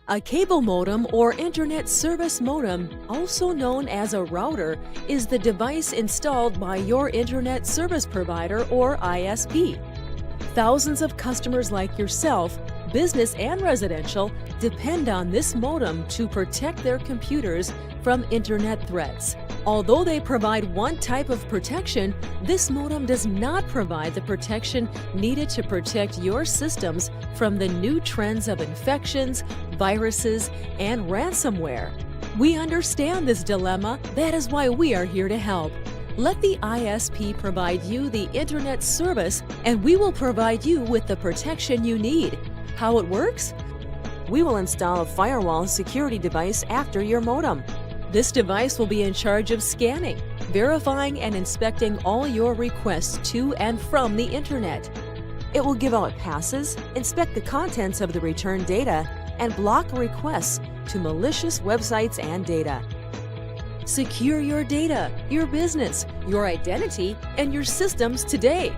A cable modem or internet service modem, also known as a router, is the device installed by your internet service provider or ISP. Thousands of customers like yourself, business and residential, depend on this modem to protect their computers from internet threats. Although they provide one type of protection, this modem does not provide the protection needed to protect your systems from the new trends of infections, viruses, and ransomware. We understand this dilemma. That is why we are here to help. Let the ISP provide you the internet service, and we will provide you with the protection you need. How it works? We will install a firewall security device after your modem. This device will be in charge of scanning, verifying, and inspecting all your requests to and from the internet. It will give out passes, inspect the contents of the returned data, and block requests to malicious websites and data. Secure your data, your business, your identity, and your systems today